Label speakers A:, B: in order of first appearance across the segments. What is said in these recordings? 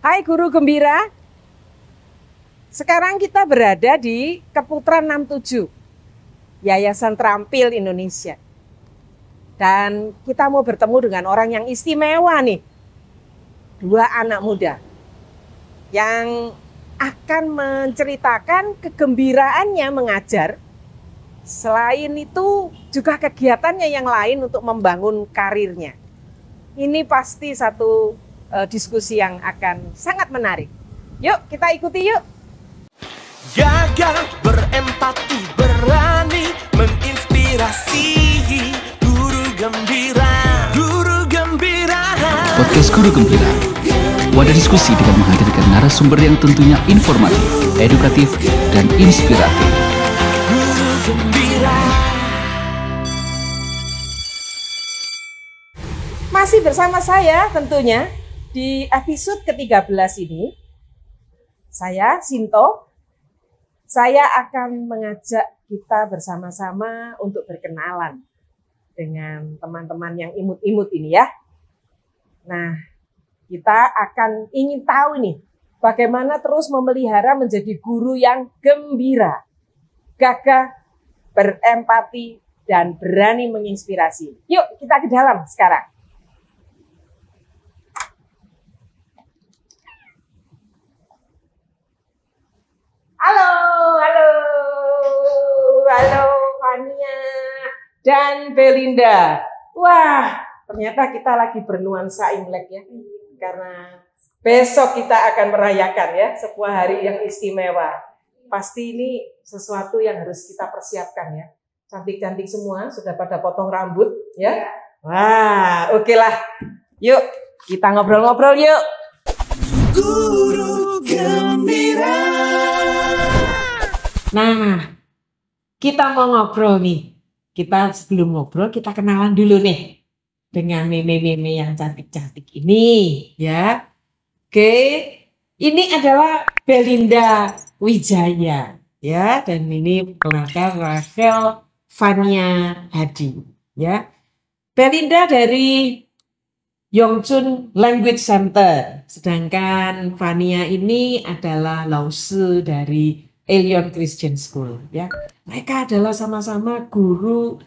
A: Hai Guru Gembira, sekarang kita berada di Keputran 67, Yayasan Terampil Indonesia. Dan kita mau bertemu dengan orang yang istimewa nih, dua anak muda yang akan menceritakan kegembiraannya mengajar. Selain itu juga kegiatannya yang lain untuk membangun karirnya. Ini pasti satu diskusi yang akan sangat menarik. Yuk kita ikuti yuk.
B: Gagah, berempati, berani, menginspirasi. Guru Gembira, Guru Gembira.
C: Podcast Guru Gembira, wadah diskusi dengan menghadirkan narasumber yang tentunya informatif, edukatif, dan inspiratif.
B: Guru Gembira.
A: Masih bersama saya tentunya di episode ke-13 ini. Saya Sinto. Saya akan mengajak kita bersama-sama untuk berkenalan dengan teman-teman yang imut-imut ini ya. Nah, kita akan ingin tahu nih, bagaimana terus memelihara menjadi guru yang gembira, gagah, berempati, dan berani menginspirasi. Yuk kita ke dalam sekarang. Halo Fania dan Belinda. Wah, ternyata kita lagi bernuansa Imlek ya. Karena besok kita akan merayakan ya sebuah hari yang istimewa. Pasti ini sesuatu yang harus kita persiapkan ya. Cantik-cantik semua, sudah pada potong rambut ya. Wah, oke lah. Yuk, kita ngobrol-ngobrol yuk.
B: Guru Gembira.
A: Nah, kita mau ngobrol nih. Kita sebelum ngobrol, kita kenalan dulu nih dengan meme-meme yang cantik-cantik ini, ya. Oke, ini adalah Belinda Wijaya, ya. Dan ini perkenalkan Rachel Fania Hadi, ya. Belinda dari Yongchun Language Center, sedangkan Fania ini adalah Lause dari Elion Christian School, ya. Mereka adalah sama-sama guru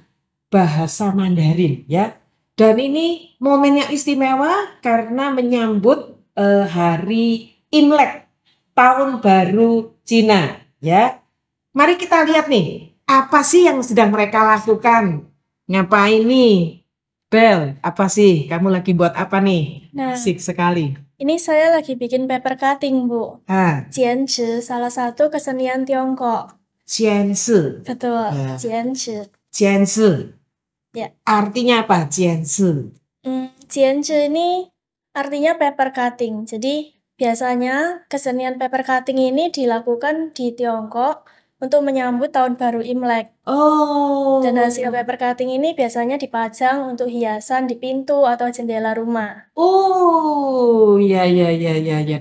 A: bahasa Mandarin, ya. Dan ini momen yang istimewa karena menyambut hari Imlek, Tahun Baru Cina, ya. Mari kita lihat nih, apa sih yang sedang mereka lakukan? Ngapain nih? Bel, apa sih? Kamu lagi buat apa nih?
D: Nah,
A: Asik sekali.
D: ini saya lagi bikin paper cutting, Bu.
A: Ah,
D: Jianzi, salah satu kesenian Tiongkok.
A: Jianzi.
D: Betul,
A: Ya.
D: Jianzi.
A: Jianzi.
D: Ya.
A: Artinya apa? Jianzi.
D: Jianzi ini artinya paper cutting. Jadi biasanya kesenian paper cutting ini dilakukan di Tiongkok untuk menyambut Tahun Baru Imlek.
A: Oh.
D: Dan hasil paper cutting ini biasanya dipajang untuk hiasan di pintu atau jendela rumah.
A: Oh, ya.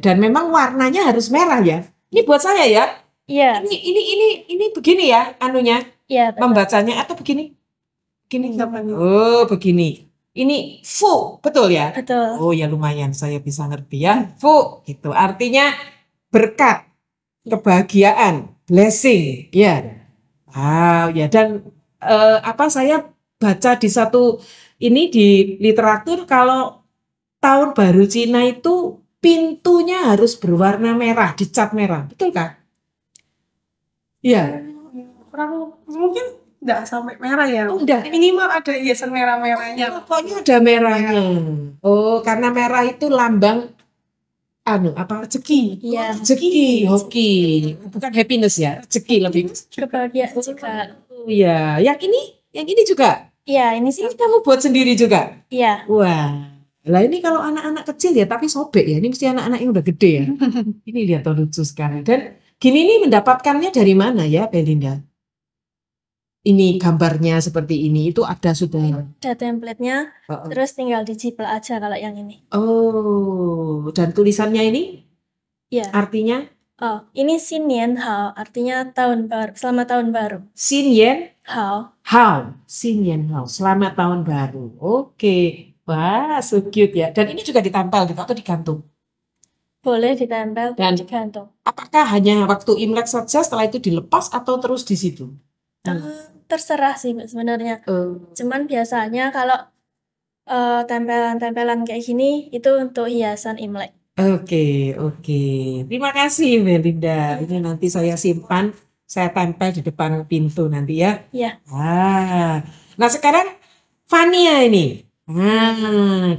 A: Dan memang warnanya harus merah ya. Ini buat saya ya.
D: Iya,
A: Ini begini ya, anunya,
D: iya, betul.
A: membacanya atau begini? Begini. Oh, begini. Ini fu, betul ya?
D: Betul.
A: Oh ya lumayan, saya bisa ngerti ya. Fu, gitu. Artinya berkat, kebahagiaan, blessing, ya. Wow, ya. Dan saya baca di satu ini di literatur kalau Tahun Baru Cina itu pintunya harus berwarna merah, dicat merah, betul kan? Iya.
E: Kurang mungkin nggak sampai merah ya.
A: Oh, enggak.
E: Minimal ada hiasan merah-merahnya.
A: Pokoknya ada merahnya. Oh, karena merah itu lambang rezeki.
D: Iya.
A: Rezeki, hoki. Bukan happiness ya, rezeki lebih.
D: Kebahagiaan juga.
A: Oh iya, yang ini juga.
D: Iya, ini sih.
A: Ini kamu buat sendiri juga.
D: Iya.
A: Wah. Lah ini kalau anak-anak kecil ya, tapi sobek ya. Ini mesti anak-anak yang udah gede ya. Ini dia tuh lucu sekali. Dan gini ini mendapatkannya dari mana ya, Belinda? Ini gambarnya seperti ini, itu ada sudah.
D: Ada template-nya,
A: Oh,
D: terus tinggal dijiplak aja kalau yang ini.
A: oh, dan tulisannya ini
D: Iya.
A: artinya
D: Oh, ini Xinnian Hao, artinya tahun baru, selamat tahun baru.
A: Xin Yan
D: Hao.
A: Hao, Xin Yan Hao, selamat tahun baru. Oke, wah, so cute ya. Dan ini juga ditempel gitu atau digantung?
D: boleh ditempel,
A: Dan
D: digantung.
A: apakah hanya waktu Imlek saja setelah itu dilepas atau terus di situ?
D: Terserah sih Mbak, sebenarnya.
A: Oh,
D: Cuman biasanya kalau tempelan-tempelan kayak gini itu untuk hiasan Imlek.
A: oke, oke. Terima kasih Melinda. Ini nanti saya simpan, saya tempel di depan pintu nanti ya.
D: Iya.
A: Nah sekarang Fania ini.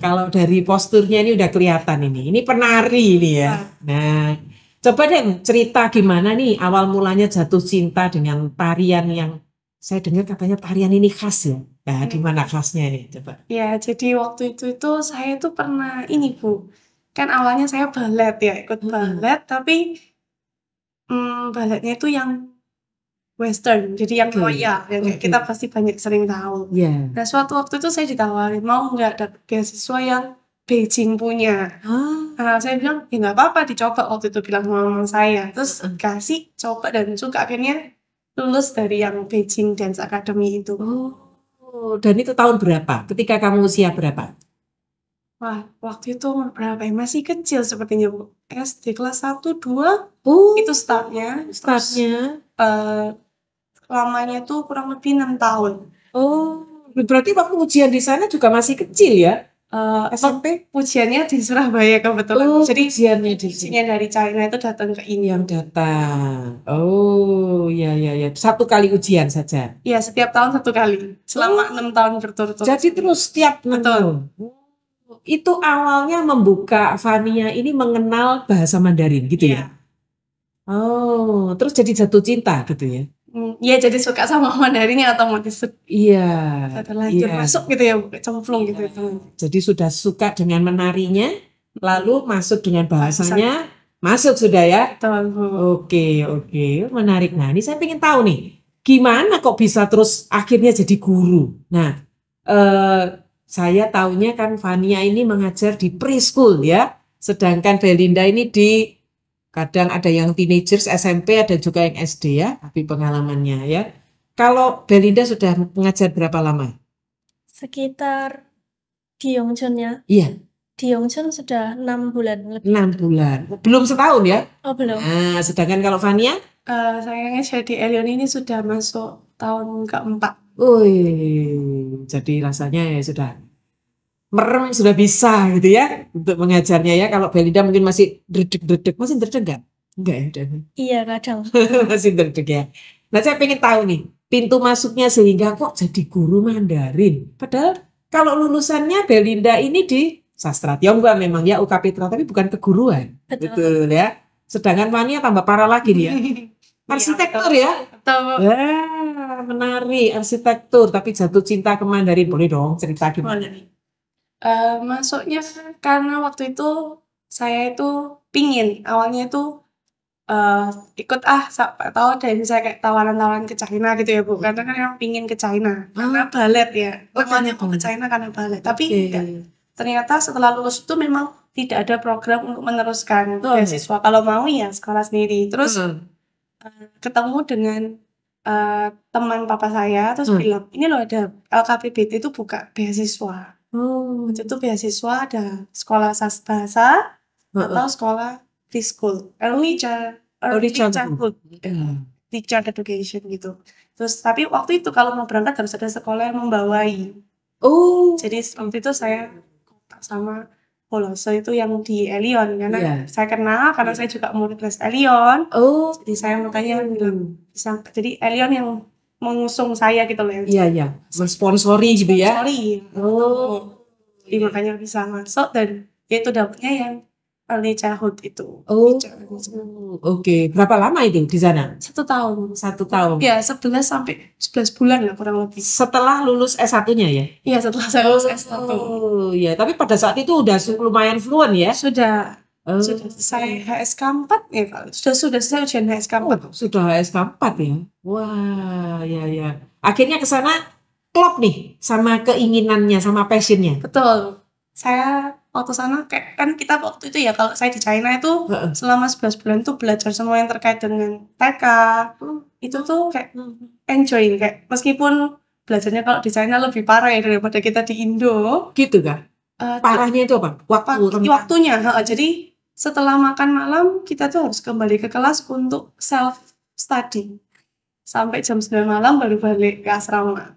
A: Kalau dari posturnya ini udah kelihatan ini. Ini penari ini ya. Nah, coba deh cerita gimana nih awal mulanya jatuh cinta dengan tarian yang saya dengar katanya tarian ini khas ya. Nah, gimana khasnya ini? Coba.
E: Ya, jadi waktu itu saya tuh pernah ini Bu. Kan awalnya saya balet ya, ikut balet, tapi baletnya itu yang western, jadi yang royal, yang kayak kita pasti banyak sering tahu.
A: Iya.
E: Nah, suatu waktu itu saya ditawarin, mau nggak dapet beasiswa yang Beijing punya. Nah, saya bilang, ya nggak apa-apa, dicoba waktu itu bilang sama mama saya. Terus kasih, coba dan suka, akhirnya lulus dari yang Beijing Dance Academy itu.
A: Oh, dan itu tahun berapa? Ketika kamu usia berapa?
E: Wah, waktu itu umur berapa ya? Masih kecil sepertinya Bu. SD kelas 1, 2,
A: Oh,
E: itu startnya. Terus,
A: startnya.
E: lamanya tuh kurang lebih 6 tahun.
A: Oh, berarti waktu ujian di sana juga masih kecil ya? SMP?
E: Ujiannya di Surabaya kebetulan.
A: Oh,
E: Jadi
A: ujiannya di sini.
E: ujiannya dari China itu datang ke ini.
A: Yang datang. Oh, ya. Satu kali ujian saja.
E: Iya, setiap tahun 1 kali. Selama 6 tahun berturut-turut.
A: Jadi terus setiap
E: Betul.
A: tahun. Itu awalnya membuka Fania ini mengenal bahasa Mandarin gitu ya? Oh, terus jadi jatuh cinta gitu ya?
E: Iya, jadi suka sama Mandarinnya otomatis
A: Iya.
E: terlanjur masuk gitu ya, Bu, cemplung gitu.
A: Jadi sudah suka dengan menarinya, lalu masuk dengan bahasanya, masuk sudah ya?
E: Betul, Bu.
A: Oke, menarik. Nah, ini saya ingin tahu nih, gimana kok bisa terus akhirnya jadi guru? Nah, saya taunya kan Fania ini mengajar di preschool ya, sedangkan Belinda ini di kadang ada yang teenagers SMP, ada juga yang SD ya, tapi pengalamannya ya. Kalau Belinda sudah mengajar berapa lama?
D: Sekitar di Yongchun-nya.
A: Iya,
D: Di Yongchun sudah 6 bulan lebih.
A: 6 bulan. Belum setahun ya?
D: Oh, belum.
A: Nah, sedangkan kalau Fania?
E: Sayangnya jadi Elion ini sudah masuk tahun keempat.
A: Jadi rasanya ya sudah merem, sudah bisa gitu ya untuk mengajarnya ya. Kalau Belinda mungkin masih dredeg-dredeg, masih dredeg nggak? Enggak ya, udah.
D: Iya, kadang.
A: Masih dredeg ya. Nah, saya pengen tahu nih, pintu masuknya sehingga kok jadi guru Mandarin. Padahal kalau lulusannya Belinda ini di sastra Tionghoa memang ya, UK Petra, tapi bukan keguruan. Betul ya. Sedangkan Fania tambah parah lagi nih ya. Arsitektur ya.
E: Betul.
A: Wah, menarik arsitektur tapi jatuh cinta ke Mandarin. Boleh dong cerita gimana?
E: Masuknya karena waktu itu saya itu pingin awalnya itu ikut siapa tahu dan saya kayak tawaran-tawaran ke China gitu ya Bu, karena kan emang pingin ke China karena balet ya. Awalnya aku ke China karena balet, tapi ternyata setelah lulus itu memang tidak ada program untuk meneruskan beasiswa. Kalau mau ya sekolah sendiri. Terus ketemu dengan teman papa saya, terus bilang ini loh ada LKPBT itu buka beasiswa. Waktu itu beasiswa ada sekolah bahasa atau sekolah preschool, early childhood teacher education gitu. Terus tapi waktu itu kalau mau berangkat harus ada sekolah yang membawai. Jadi waktu itu saya kontak sama Polose itu yang di Elion karena saya kenal karena saya juga murid les Elion. Jadi saya makanya bilang bisa. Jadi Elion yang mengusung saya gitu loh.
A: Iya, mensponsori gitu ya.
E: Jadi makanya bisa masuk dan itu dapetnya yang early childhood itu.
A: Oke. Berapa lama itu di sana?
E: 1 tahun.
A: 1 tahun.
E: Ya 11 sampai 11 bulan lah kurang lebih.
A: Setelah lulus S1-nya ya?
E: Iya setelah saya lulus S1.
A: Iya. Tapi pada saat itu udah lumayan fluent ya?
E: Sudah selesai HSK 4 ya Pak. Sudah selesai ujian HSK 4.
A: Sudah HSK 4 ya? Wah, ya. Akhirnya ke sana klop nih sama keinginannya, sama passionnya.
E: Betul. Saya waktu sana kayak kan kita waktu itu ya kalau saya di China itu selama 11 bulan tuh belajar semua yang terkait dengan TK. Itu tuh kayak enjoy kayak meskipun belajarnya kalau di China lebih parah ya daripada kita di Indo.
A: Gitu kah? Parahnya itu apa? Waktunya.
E: Jadi setelah makan malam kita tuh harus kembali ke kelas untuk self study sampai jam 9 malam baru balik ke asrama.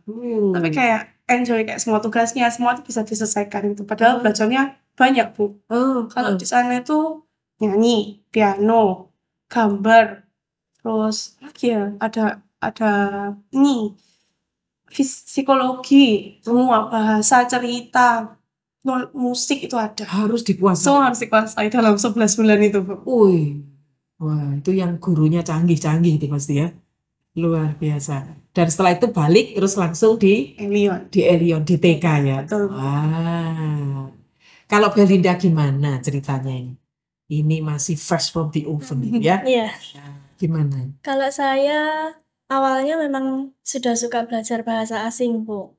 E: Tapi kayak enjoy kayak semua tugasnya, semua itu bisa diselesaikan gitu. Padahal belajarnya banyak, Bu. Kalau di sana itu nyanyi, piano, gambar, terus lagi ya ada ini psikologi, semua bahasa, cerita, musik itu ada.
A: Harus dikuasai.
E: Semua harus dikuasai dalam 11 bulan itu, Bu.
A: Wih, wah itu yang gurunya canggih-canggih itu pasti ya. Luar biasa. Dan setelah itu balik terus langsung di
E: Elion.
A: Elion, di TK ya.
E: Betul.
A: Wah. Kalau Belinda gimana ceritanya ini? Ini masih fresh from the oven ya.
D: Iya.
A: Gimana?
D: Kalau saya awalnya memang sudah suka belajar bahasa asing, Bu.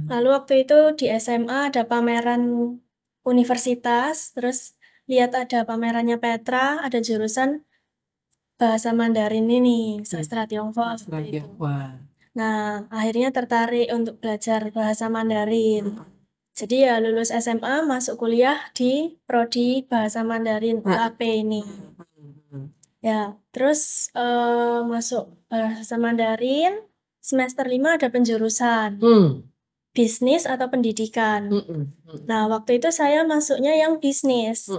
D: Lalu waktu itu di SMA ada pameran universitas, terus lihat ada pamerannya Petra, ada jurusan bahasa Mandarin ini, sastra Tionghoa seperti itu.
A: Wah.
D: Nah, akhirnya tertarik untuk belajar bahasa Mandarin. Jadi ya lulus SMA, masuk kuliah di prodi bahasa Mandarin UAP ini. Ya, terus masuk bahasa Mandarin, semester 5 ada penjurusan bisnis atau pendidikan. Nah, waktu itu saya masuknya yang bisnis.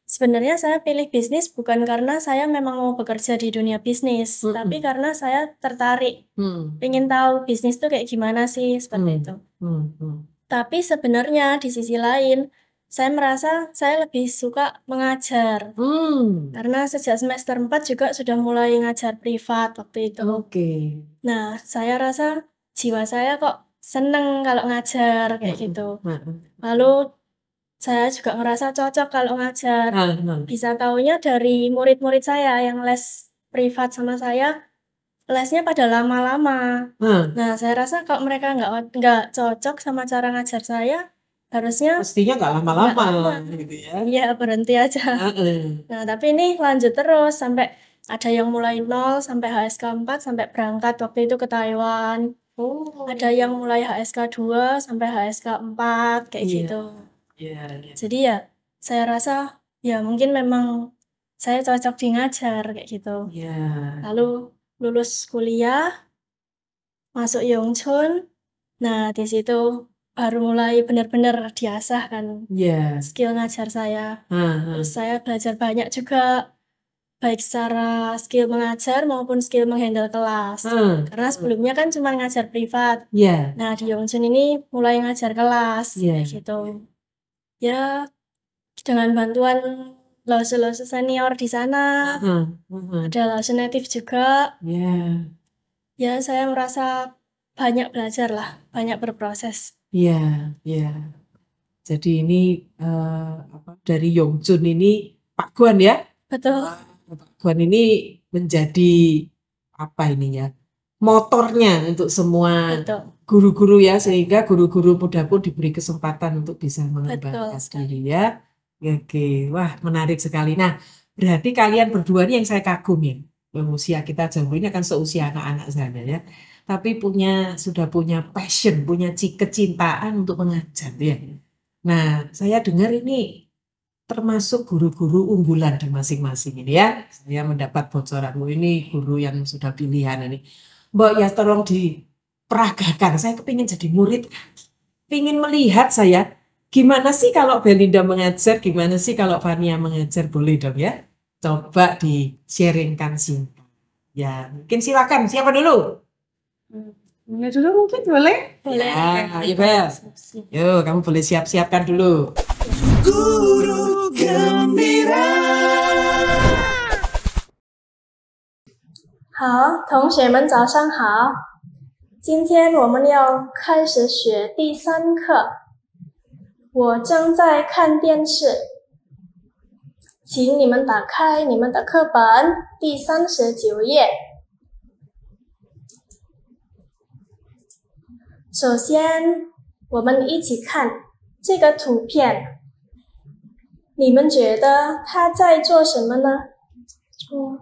D: Sebenarnya saya pilih bisnis bukan karena saya memang mau bekerja di dunia bisnis, tapi karena saya tertarik, pengen tahu bisnis itu kayak gimana sih, seperti itu. Tapi sebenarnya di sisi lain, saya merasa saya lebih suka mengajar. Karena sejak semester 4 juga sudah mulai ngajar privat waktu itu. Nah, saya rasa jiwa saya kok seneng kalau ngajar kayak gitu. Lalu saya juga ngerasa cocok kalau ngajar. Bisa taunya dari murid-murid saya yang les privat sama saya, lesnya pada lama-lama. Nah, saya rasa kalau mereka nggak cocok sama cara ngajar saya, harusnya
A: Pastinya nggak lama-lama gitu ya.
D: Iya, berhenti aja. Nah, tapi ini lanjut terus sampai ada yang mulai 0 sampai HSK 4 sampai berangkat waktu itu ke Taiwan. Ada yang mulai HSK 2 sampai HSK 4 kayak gitu. Jadi ya saya rasa ya mungkin memang saya cocok di ngajar kayak gitu. Lalu lulus kuliah, masuk Yongchun. Nah, di situ baru mulai benar-benar diasah kan skill ngajar saya. Terus saya belajar banyak juga, baik secara skill mengajar maupun skill menghandle kelas. Karena sebelumnya kan cuma ngajar privat. Nah, di Yongchun ini mulai ngajar kelas kayak gitu. Ya, dengan bantuan lause-lause senior di sana, ada lause native juga. Ya, saya merasa banyak belajar lah, banyak berproses.
A: Jadi ini dari Yongchun ini Pak Guan ya?
D: Betul.
A: Pak Guan ini menjadi apa ini ya? Motornya untuk semua guru-guru ya, sehingga guru-guru muda pun diberi kesempatan untuk bisa mengembangkan diri ya. Oke, wah menarik sekali. Nah, berarti kalian berdua ini yang saya kagumi. Usia kita jauh ini akan seusia anak-anak saya ya. Tapi sudah punya passion, punya kecintaan untuk mengajar ya. Nah, saya dengar ini termasuk guru-guru unggulan di masing-masing ini ya. Saya mendapat bocoranmu ini guru yang sudah pilihan ini. Mbak ya tolong diperagakan. Saya kepingin jadi murid. Pingin melihat saya. Gimana sih kalau Belinda mengajar? Gimana sih kalau Fania mengajar? Boleh dong ya. Coba di-sharingkan singkat. Ya, mungkin silakan. Siapa dulu?
E: Mulai dulu mungkin boleh?
D: Boleh.
A: Ayo Bel. Yuk, kamu boleh siap-siapkan dulu.
B: Guru Gembira.
D: 好，同学们早上好。今天我们要开始学第3课。我正在看电视，请你们打开你们的课本第39页。首先，我们一起看这个图片，你们觉得他在做什么呢？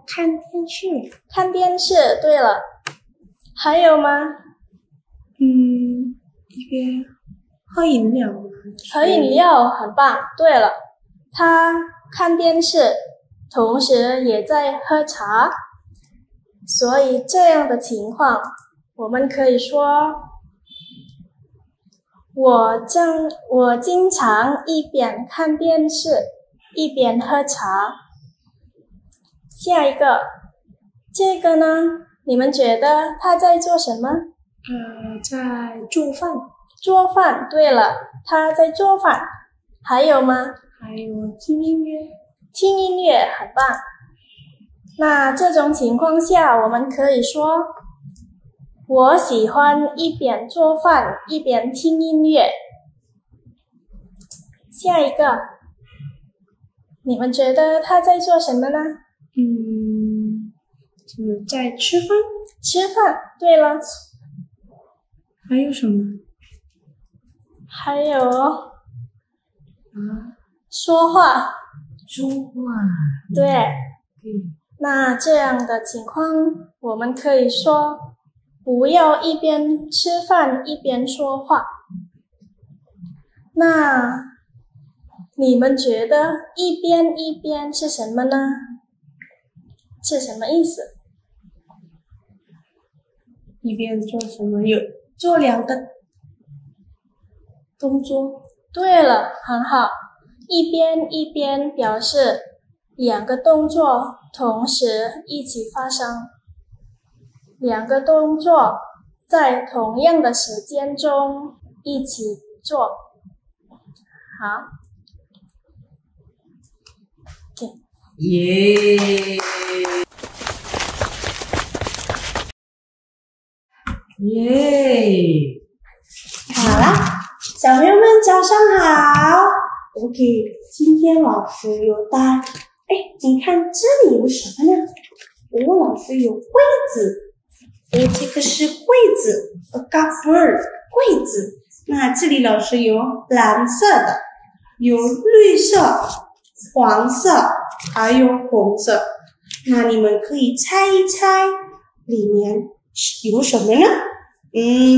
D: 看电视。看电视，对了。还有吗？
E: 一边喝饮料。
D: 喝饮料，很棒。对了，他看电视，同时也在喝茶。所以这样的情况，我们可以说，我经常一边看电视，一边喝茶。下一个，这个呢，你们觉得他在做什么？
E: 在做饭，
D: 做饭。对了，他在做饭。还有吗？
E: 还有听音乐。
D: 听音乐，很棒。那这种情况下，我们可以说，我喜欢一边做饭一边听音乐。下一个，你们觉得他在做什么呢？
E: 在吃饭。
D: 吃饭。对了。
E: 还有什么？
D: 还有说话。
A: 说话。
D: 对。那这样的情况，我们可以说，不要一边吃饭一边说话。那你们觉得一边一边是什么呢？是什么意思？
E: 一边做什么？有做两个动作。
D: 对了，很好。一边一边表示两个动作同时一起发生，两个动作在同样的时间中一起做。好。
A: 耶耶！
E: 好啦，小朋友们早上好。OK， 今天老师有带，你看这里有什么呢？老师有柜子，这个是柜子 ，a cupboard， 柜子。那这里老师有蓝色的，有绿色、黄色，还有红色。那你们可以猜一猜，里面有什么呢？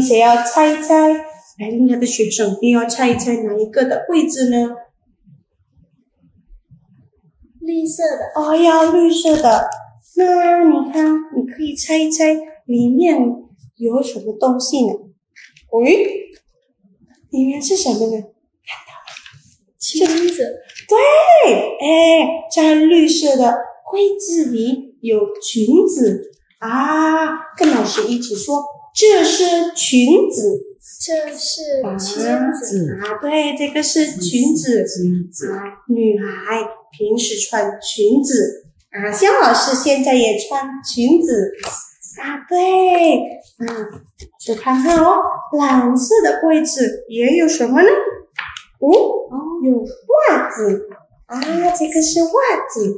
E: 谁要猜一猜？来，另外的学生，你要猜一猜哪一个的柜子呢？
D: 绿色的。
E: 要绿色的。那你看，你可以猜一猜里面有什么东西呢？里面是什么呢？看到了，
D: 裙子。
E: 对，在绿色的柜子里有裙子啊！跟老师一起说，这是裙子。
D: 这是裙子。
E: 对，这个是裙子。女孩平时穿裙子像老师现在也穿裙子对。就看看蓝色的柜子也有什么呢？有袜子这个是袜子。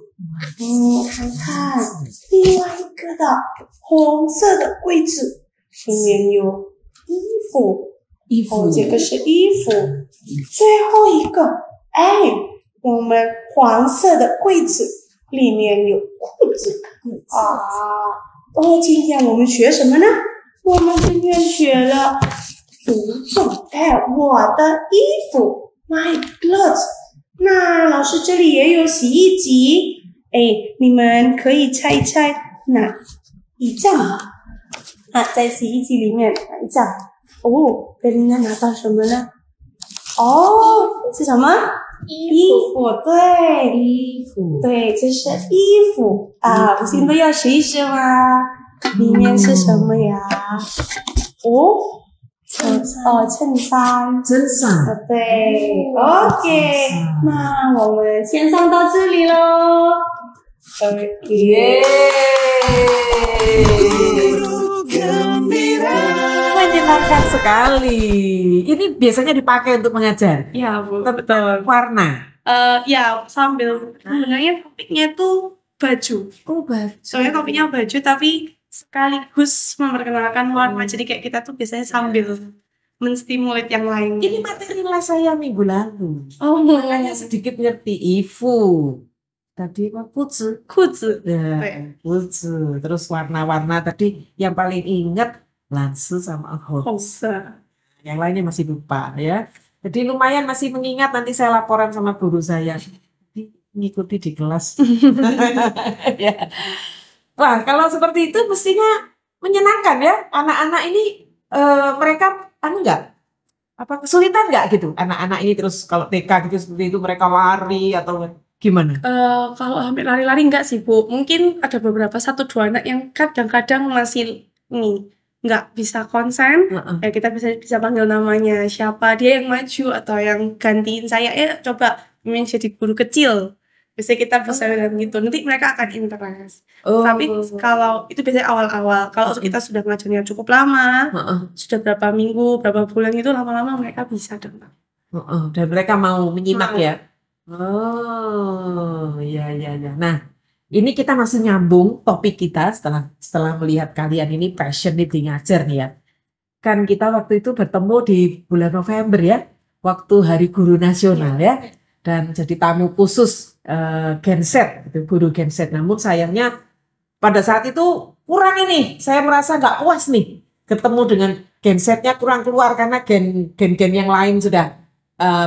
E: 看看另外一个的红色的柜子，里面有衣服，这个是衣服。最后一个，我们黄色的柜子里面有裤子今天我们学什么呢？我们今天学了服装，我的衣服 ，my clothes。那老师这里也有洗衣机，你们可以猜一猜哪一张在洗衣机里面哪一张？贝琳娜拿到什么呢？是什么？衣服，对，衣服，对，这是衣服我现在要试一试吗？里面是什么呀？衬衫，对 ，OK， 那我们先上到这里咯。
A: 耶！Menyenangkan sekali. Ini biasanya dipakai untuk mengajar.
E: Ya, Bu.
A: Betul. Warna.
E: Sambil sebenarnya topiknya tuh baju.
A: Baju.
E: Soalnya topiknya baju tapi sekaligus memperkenalkan warna. Jadi kayak kita tuh biasanya sambil menstimulat yang lain.
A: Ini materi les saya minggu lalu. Makanya sedikit ngerti ifu. Tadi apa? Kuzu. Kuzu. Terus warna-warna tadi yang paling ingat lansu sama hosa. Yang lainnya masih lupa ya. Jadi lumayan masih mengingat, nanti saya laporan sama guru saya. ngikuti di kelas. Ya. Wah, kalau seperti itu mestinya menyenangkan ya. Anak-anak ini mereka enggak apa kesulitan nggak gitu anak-anak ini terus kalau TK gitu seperti itu mereka lari atau gimana?
E: Kalau hampir lari-lari enggak sih, Bu. Mungkin ada beberapa 1-2 anak yang kadang-kadang masih nggak bisa konsen.
A: Heeh.
E: Ya kita bisa panggil namanya siapa, dia yang maju atau yang gantiin saya, coba ingin jadi guru kecil. Biasanya kita bisa bilang gitu. Nanti mereka akan interest. Tapi kalau itu biasanya awal-awal. Kalau kita sudah ngajarnya cukup lama,
A: Heeh.
E: sudah berapa minggu, berapa bulan itu lama-lama mereka bisa dengar.
A: Heeh. Dan mereka mau menyimak
E: Mau.
A: ya. Oh, iya. Nah, ini kita masih nyambung topik kita setelah melihat kalian ini passionate di ngajar nih ya. Kan kita waktu itu bertemu di bulan November ya, waktu Hari Guru Nasional ya, dan jadi tamu khusus Genset, gitu, guru Genset. Namun sayangnya pada saat itu kurang ini, saya merasa nggak puas nih, ketemu dengan Gensetnya kurang keluar karena gen-gen yang lain sudah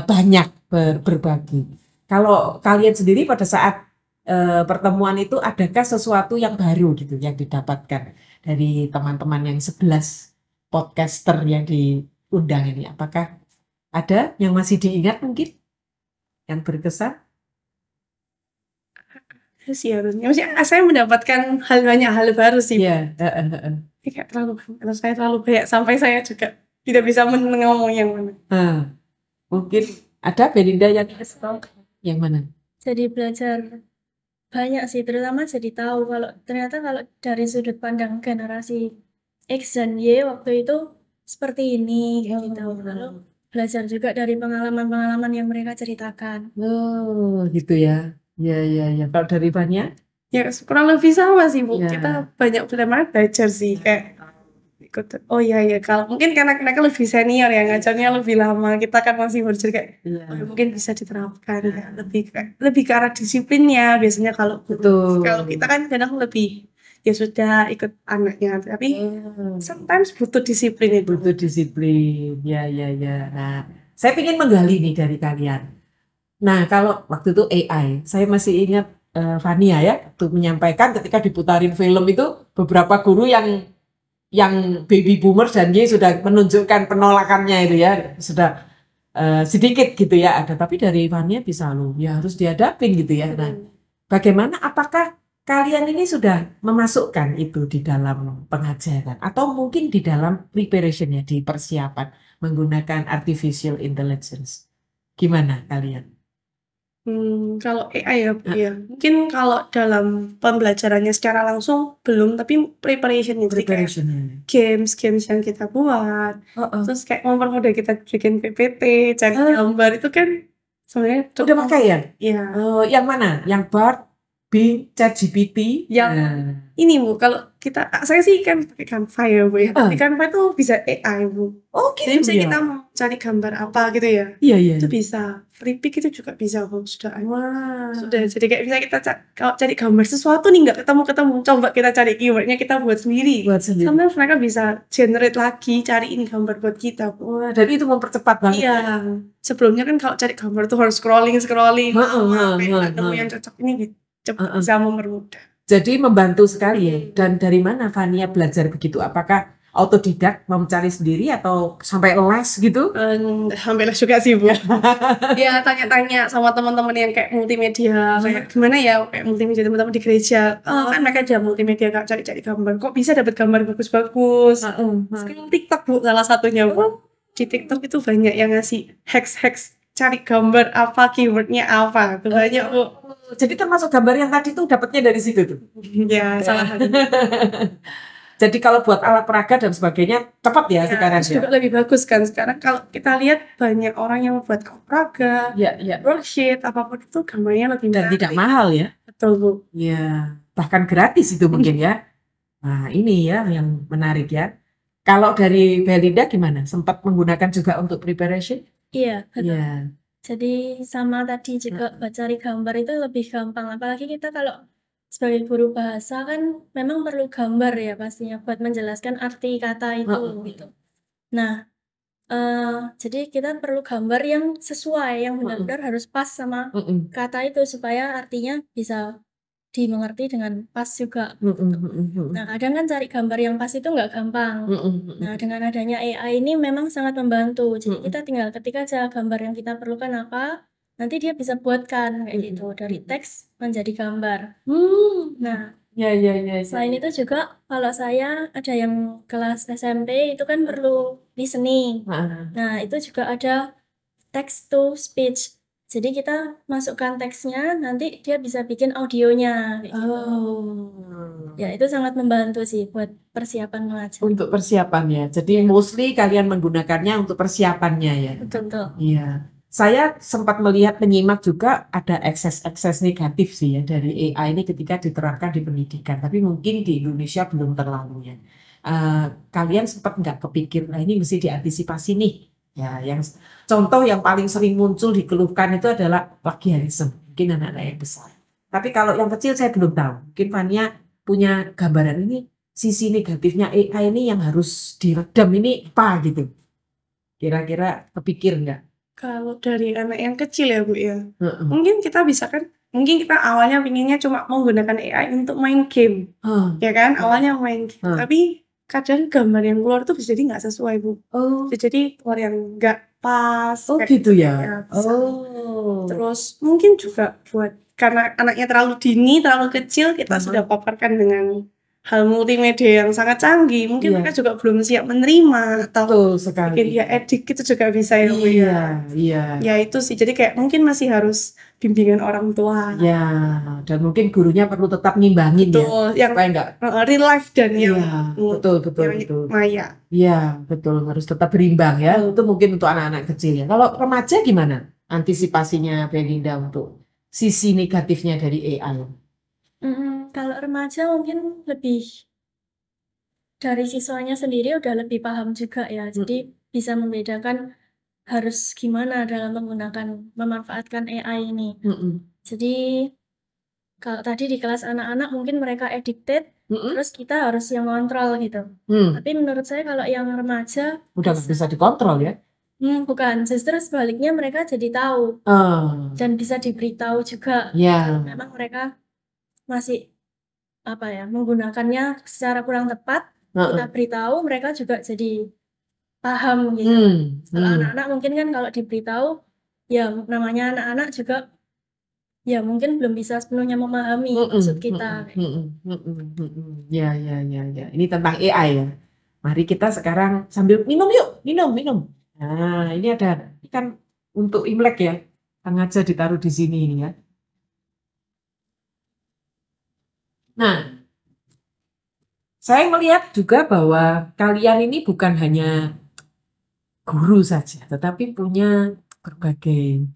A: banyak berbagi. Kalau kalian sendiri pada saat pertemuan itu adakah sesuatu yang baru gitu yang didapatkan dari teman-teman yang 11 podcaster yang diundang ini? Apakah ada yang masih diingat mungkin yang berkesan?
E: Sih harusnya. Maksudnya saya mendapatkan banyak hal baru sih.
A: Iya.
E: Kayak kalau saya terlalu banyak sampai saya juga tidak bisa ngomong yang mana.
A: Mungkin ada Belinda yang mana?
D: Jadi belajar banyak sih, terutama jadi tahu kalau ternyata kalau dari sudut pandang generasi X dan Y waktu itu seperti ini gitu. Lalu belajar juga dari pengalaman-pengalaman yang mereka ceritakan.
A: Oh, gitu ya. Ya. Kalau dari Fania?
E: Ya kurang lebih sama sih, Bu.
A: Ya.
E: Kita banyak belajar sih kayak ikut. Oh iya kalau mungkin karena mereka lebih senior ya, ngajarnya lebih lama. Kita kan masih belajar kayak mungkin bisa diterapkan ya. Lebih ke arah disiplinnya biasanya kalau
A: Betul.
E: Kalau kita kan kadang lebih ya sudah ikut anaknya, tapi sometimes butuh disiplin itu.
A: Butuh disiplin. Ya. Nah, saya ingin menggali nih dari kalian. Nah, kalau waktu itu AI, saya masih ingat Fania ya, waktu menyampaikan ketika diputarin film itu beberapa guru yang baby boomer dan Y sudah menunjukkan penolakannya itu ya, sudah sedikit gitu ya ada, tapi dari Fania bisa loh, ya harus dihadapin gitu ya. Nah, bagaimana? Apakah kalian ini sudah memasukkan itu di dalam pengajaran atau mungkin di dalam preparationnya di persiapan menggunakan artificial intelligence? Gimana kalian?
E: Kalau AI ya, mungkin kalau dalam pembelajarannya secara langsung belum, tapi preparationnya jadi kayak games yang kita buat, terus kayak mempermudah kita bikin PPT, cari gambar itu kan sebenarnya
A: Udah pakai ya?
E: Iya.
A: Yang mana? Yang Bard, Bing, ChatGPT?
E: Yang ini Bu, kalau saya sih kan pakai Canva ya Bu ya. Di Canva itu bisa AI Bu.
A: Oh
E: Jadi
A: gitu
E: misalnya
A: ya?
E: kita mau cari gambar apa gitu ya,
A: Iya.
E: itu bisa. Free pick itu juga bisa Bu. Sudah.
A: Wah.
E: Jadi kayak misalnya kita kalau cari gambar sesuatu nih nggak ketemu, coba kita cari keywordnya, kita buat sendiri. Sometimes mereka bisa generate lagi, cariin gambar buat kita Bu.
A: Wah, dan itu mempercepat banget.
E: Iya. Sebelumnya kan kalau cari gambar tuh harus scrolling. Sampai nemu yang cocok ini cepat bisa mempermudah.
A: Jadi membantu sekali ya. Dan dari mana Fania belajar begitu? Apakah autodidak mencari sendiri atau sampai les gitu?
E: Sampai les juga sih Bu. Ya tanya-tanya sama teman-teman yang kayak multimedia, kayak gimana ya kayak multimedia teman-teman di gereja. Kan mereka ada multimedia kak, cari gambar. Kok bisa dapat gambar bagus-bagus? Sekarang TikTok Bu salah satunya Bu. Di TikTok itu banyak yang ngasih hacks cari gambar apa, keywordnya apa. Itu banyak Bu.
A: Jadi termasuk gambar yang tadi tuh dapatnya dari situ tuh.
E: Ya salah satunya.
A: Jadi kalau buat alat peraga dan sebagainya cepat ya sekarang ya.
E: Juga lebih bagus kan sekarang kalau kita lihat banyak orang yang buat alat peraga, worksheet apapun itu gambarnya lebih
A: dan tidak mahal ya.
E: Betul Bu.
A: Ya, bahkan gratis itu mungkin ya. Nah ini ya yang menarik ya. Kalau dari Belinda gimana? Sempat menggunakan juga untuk preparation?
D: Iya, betul.
A: Iya.
D: Jadi sama tadi juga buat cari gambar itu lebih gampang. Apalagi kita kalau sebagai guru bahasa kan memang perlu gambar ya pastinya buat menjelaskan arti kata itu gitu. Nah, Jadi kita perlu gambar yang sesuai, yang
A: Mm-mm.
D: benar-benar harus pas sama
A: Mm-mm.
D: kata itu supaya artinya bisa dimengerti dengan pas juga.
A: Mm-mm. Mm-mm.
D: Nah, kadang kan cari gambar yang pas itu nggak gampang.
A: Mm-mm.
D: Nah, dengan adanya AI ini memang sangat membantu. Jadi
A: Mm-mm.
D: kita tinggal ketik aja gambar yang kita perlukan apa, nanti dia bisa buatkan kayak gitu dari teks menjadi gambar. Nah,
A: Ya.
D: selain itu juga kalau saya ada yang kelas SMP itu kan perlu listening. Nah, itu juga ada text to speech. Jadi kita masukkan teksnya, nanti dia bisa bikin audionya kayak gitu. Ya, itu sangat membantu sih buat persiapan mengajar.
A: Untuk persiapannya. Jadi mostly kalian menggunakannya untuk persiapannya ya.
D: Betul.
A: Iya. Saya sempat melihat menyimak juga ada ekses negatif sih ya dari AI ini ketika diterapkan di pendidikan. Tapi mungkin di Indonesia belum terlalu ya. Kalian sempat nggak kepikir, nah ini mesti diantisipasi nih. Ya, yang contoh yang paling sering muncul dikeluhkan itu adalah plagiarisme. Mungkin anak-anak yang besar. Tapi kalau yang kecil saya belum tahu. Mungkin Fania punya gambaran ini sisi negatifnya AI ini yang harus diredam ini apa gitu. Kira-kira kepikir nggak?
E: Kalau dari anak yang kecil ya Bu ya,
A: Heeh.
E: mungkin kita awalnya pinginnya cuma menggunakan AI untuk main game, ya kan? Awalnya main game, tapi kadang gambar yang keluar tuh bisa jadi nggak sesuai Bu.
A: Oh,
E: Bisa jadi keluar yang nggak pas.
A: oh
E: kayak
A: gitu ya.
E: ya, bisa.
A: Oh,
E: Terus mungkin juga karena anaknya terlalu dini, terlalu kecil, kita sudah paparkan dengan hal multimedia yang sangat canggih. Mungkin
A: Iya.
E: mereka juga belum siap menerima atau
A: betul
E: bikin
A: sekali.
E: dia edit gitu juga bisa ya Bu ya.
A: Iya.
E: Ya itu sih, jadi kayak mungkin masih harus bimbingan orang tua.
A: Ya, dan mungkin gurunya perlu tetap ngimbangin ya,
E: Betul, yang
A: supaya enggak.
E: real life dan yang
A: Iya, betul.
E: yang maya.
A: Iya, betul, harus tetap berimbang ya. Itu mungkin untuk anak-anak kecil ya. Kalau remaja gimana antisipasinya Belinda untuk sisi negatifnya dari AI?
D: Kalau remaja mungkin lebih dari siswanya sendiri udah lebih paham juga ya. Jadi bisa membedakan harus gimana dalam memanfaatkan AI ini. Jadi kalau tadi di kelas anak-anak mungkin mereka addicted, terus kita harus yang kontrol gitu. Tapi menurut saya kalau yang remaja
A: Udah nggak bisa dikontrol ya?
D: bukan, justru sebaliknya mereka jadi tahu dan bisa diberitahu juga.
A: Ya.
D: Kalau memang mereka masih menggunakannya secara kurang tepat, kita beritahu mereka juga jadi paham gitu. Kalau anak-anak mungkin kan kalau diberitahu, ya namanya anak-anak juga ya mungkin belum bisa sepenuhnya memahami maksud kita.
A: Ya. Ini tentang AI ya. Mari kita sekarang sambil minum yuk, minum. Nah, ini kan untuk Imlek ya. Sengaja ditaruh di sini ini ya. Nah, saya melihat juga bahwa kalian ini bukan hanya guru saja, tetapi punya berbagai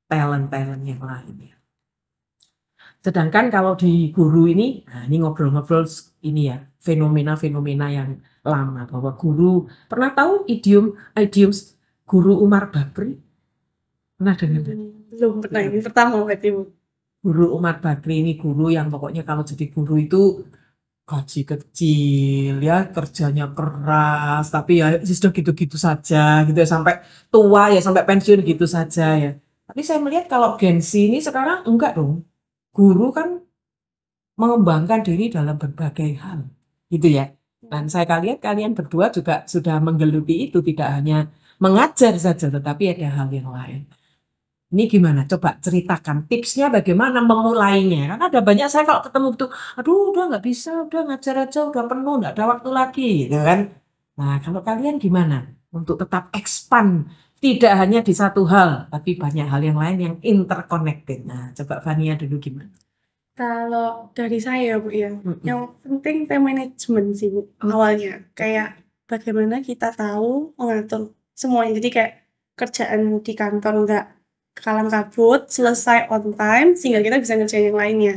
A: talent yang lain ya. Sedangkan kalau di guru ini, nah ini ngobrol-ngobrol ini ya, fenomena-fenomena yang lama bahwa guru pernah tahu idioms guru Umar Bakri? Pernah dengar?
E: Belum pernah, ini pertama berarti Bu.
A: Guru Umar Bakri ini guru yang pokoknya kalau jadi guru itu gaji kecil ya, kerjanya keras, tapi ya sudah gitu-gitu saja gitu ya, sampai tua ya, sampai pensiun gitu saja ya. Tapi saya melihat kalau Gen Z ini sekarang enggak dong. Guru kan mengembangkan diri dalam berbagai hal gitu ya. Dan saya lihat kalian berdua juga sudah menggeluti itu, tidak hanya mengajar saja tetapi ada hal yang lain. Ini gimana? Coba ceritakan tipsnya bagaimana memulainya. Karena ada banyak saya kalau ketemu itu, aduh udah nggak bisa, udah ngajar aja, udah penuh, nggak ada waktu lagi, gitu kan. Nah kalau kalian gimana? Untuk tetap expand, tidak hanya di satu hal, tapi banyak hal yang lain yang interconnected. Nah coba Fania dulu gimana?
E: Kalau dari saya Bu ya, yang penting time management sih Bu, awalnya. Kayak bagaimana kita tahu mengatur semuanya. Jadi kayak kerjaan di kantor nggak kalang kabut, selesai on time, sehingga kita bisa ngerjain yang lainnya.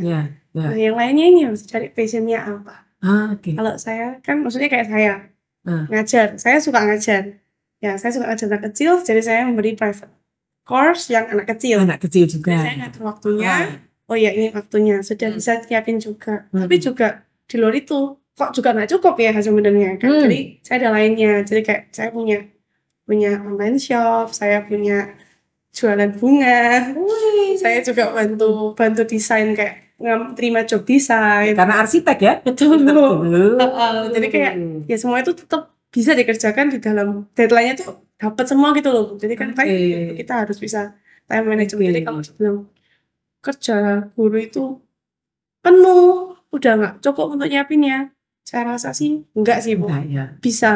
E: Nah yang lainnya ini harus cari passionnya apa. Kalau saya kan maksudnya kayak saya ngajar, saya suka ngajar. Ya saya suka ngajar anak kecil, jadi saya memberi private course yang anak kecil.
A: Anak kecil juga.
E: Jadi saya ngatur waktunya. Oh ya ini waktunya, sudah bisa siapin juga. Tapi juga di luar itu kok juga nggak cukup ya sebenarnya kan. Jadi saya ada lainnya. Jadi kayak saya punya punya online shop, saya punya jualan bunga, saya juga bantu desain kayak terima job desain.
A: Karena arsitek ya.
E: Betul.
A: Betul.
E: Jadi kayak ya semua itu tetap bisa dikerjakan di dalam deadline-nya tuh dapat semua gitu loh. Jadi kan
A: Oke.
E: kita harus bisa time management. Jadi
A: Oke.
E: kalau sebelum kerja guru itu penuh, udah nggak cukup untuk nyiapinnya. Saya rasa sih enggak sih Bu.
A: Enggak ya.
E: Bisa.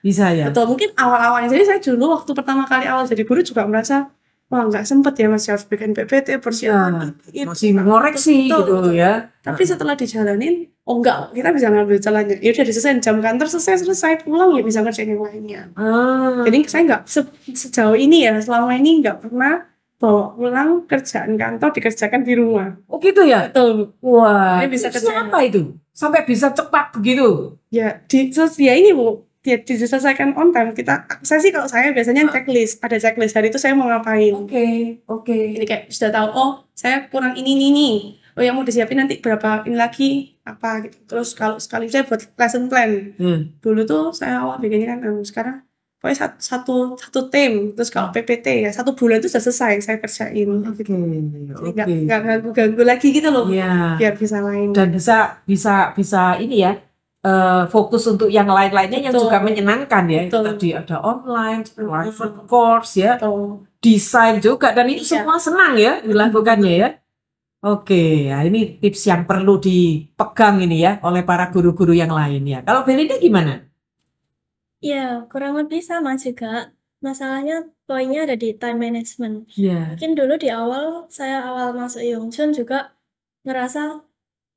A: Bisa ya.
E: Betul, mungkin awal-awalnya. Jadi saya dulu waktu pertama kali awal jadi guru juga merasa wah nggak sempet ya, masih harus bikin PPT, persiapan itu.
A: Masih mengoreksi
E: Betul,
A: gitu
E: betul.
A: ya.
E: Tapi setelah dijalanin, oh enggak, kita bisa ngambil jalannya. Ya udah diselesain jam kantor, selesai pulang ya bisa ngerjain yang lainnya. Jadi saya nggak sejauh ini ya, selama ini nggak pernah bawa pulang kerjaan kantor dikerjakan di rumah.
A: Oh gitu ya.
E: Betul.
A: Wah.
E: Ini bisa kerja.
A: Apa itu? Sampai bisa cepat begitu.
E: Ya, ya ini Bu, dia diselesaikan on time. Saya sih kalau saya biasanya checklist, ada checklist hari itu saya mau ngapain.
A: Oke.
E: Jadi kayak sudah tahu, oh saya kurang ini. Oh yang mau disiapin nanti berapa ini lagi apa gitu. Terus kalau sekali saya buat lesson plan. Dulu tuh saya awal bikinnya kan sekarang pokoknya satu tim. Terus kalau PPT ya 1 bulan itu sudah selesai saya kerjain.
A: Oke.
E: Jadi nggak ganggu lagi gitu loh.
A: Iya.
E: Biar bisa main.
A: Dan bisa ini ya. Fokus untuk yang lain-lainnya yang
E: Betul.
A: juga menyenangkan ya.
E: Betul.
A: Tadi ada online, private course ya,
E: Atau
A: desain juga, dan itu
E: Iya.
A: semua senang ya dilakukannya ya. Oke, ya ini tips yang perlu dipegang ini ya oleh para guru-guru yang lain ya. Kalau Belinda gimana?
D: Ya, kurang lebih sama juga. Masalahnya poinnya ada di time management.
A: Iya.
D: Mungkin dulu di awal, saya awal masuk Yongchun juga ngerasa